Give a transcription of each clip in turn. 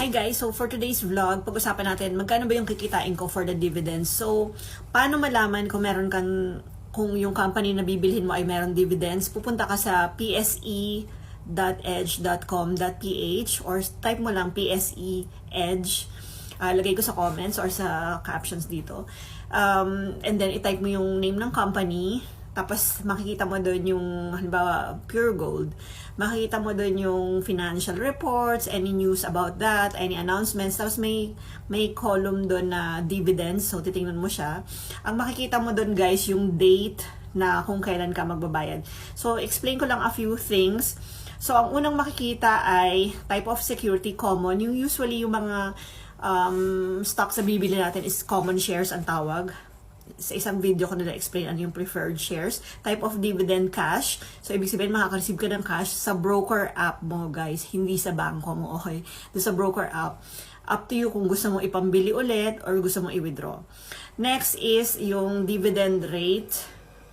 Hi guys, so for today's vlog, pag-usapan natin magkano ba yung kikitain ko for the dividends. So, paano malaman kung kung yung company na bibilhin mo ay meron dividends? Pupunta ka sa pse.edge.com.ph or type mo lang PSE Edge. Lagay ko sa comments or sa captions dito. And then, i-type mo yung name ng company. Tapos, makikita mo doon yung, halimbawa, Pure Gold. Makikita mo doon yung financial reports, any news about that, any announcements. Tapos, may column doon na dividends. So, titingnan mo siya. Ang makikita mo doon, guys, yung date na kung kailan ka magbabayad. So, explain ko lang a few things. So, ang unang makikita ay type of security common. Yung usually, yung mga stocks na bibili natin is common shares ang tawag. Sa isang video ko nila explain ano yung preferred shares. Type of dividend cash. So, ibig sabihin, makaka-receive ka ng cash sa broker app mo, guys. Hindi sa bangko mo, okay? Doon sa broker app. Up to you kung gusto mo ipambili ulit or gusto mo i-withdraw. Next is yung dividend rate.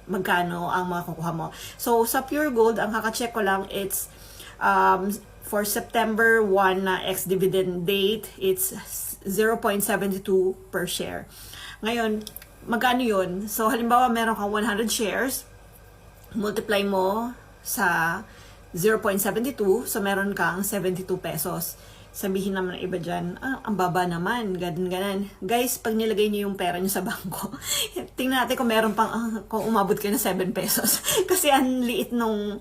Magkano ang makukuha mo. So, sa Pure Gold, ang kaka-check ko lang, it's for September 1 na ex-dividend date, it's 0.72 per share. Ngayon, magkano yun? So, halimbawa, meron kang 100 shares, multiply mo sa 0.72, so meron kang 72 pesos. Sabihin naman ng iba dyan, ang baba naman, ganan. Guys, pag nilagay niyo yung pera niyo sa bangko, tingnan natin kung meron pang, kung umabot kayo ng 7 pesos. Kasi ang liit nung,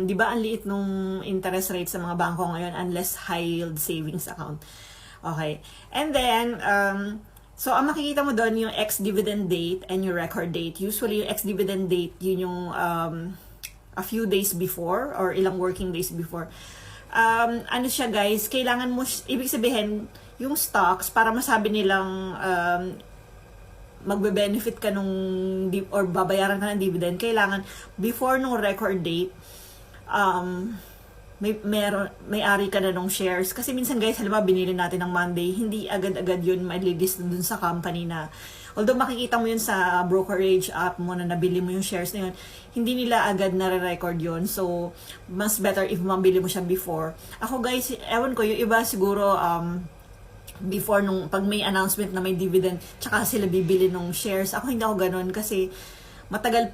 di ba, ang liit nung interest rate sa mga bangko ngayon, unless high yield savings account. Okay. And then, so, ang makikita mo doon yung ex-dividend date and yung record date. Usually, yung ex-dividend date, yun yung a few days before or ilang working days before. Ano siya, guys, kailangan mo, ibig sabihin, yung stocks, para masabi nilang magbe-benefit ka nung, or babayaran ka ng dividend, kailangan, before nung record date, may-ari ka na ng shares. Kasi minsan, guys, halimbawa binili natin ng Monday, hindi agad-agad yun malilist dun sa company na, although makikita mo yun sa brokerage app mo na nabili mo yung shares na yun, hindi nila agad nare-record yun. So, mas better if mabili mo siya before. Ako, guys, ewan ko, yung iba siguro, before nung, pag may announcement na may dividend, tsaka sila bibili ng shares. Ako hindi ako ganun kasi matagal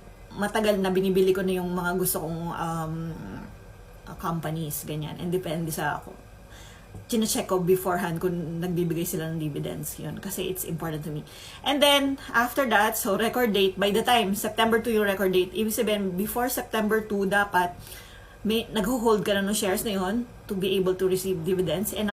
na binibili ko na yung mga gusto kong companies, ganyan. And depende sa ako. Chine-check ko beforehand kung nagbibigay sila ng dividends. Yun. Kasi it's important to me. And then, after that, so record date, by the time, September 2 yung record date, ibig sabihin, before September 2, dapat, nag-hold ka na ng shares na yun to be able to receive dividends. And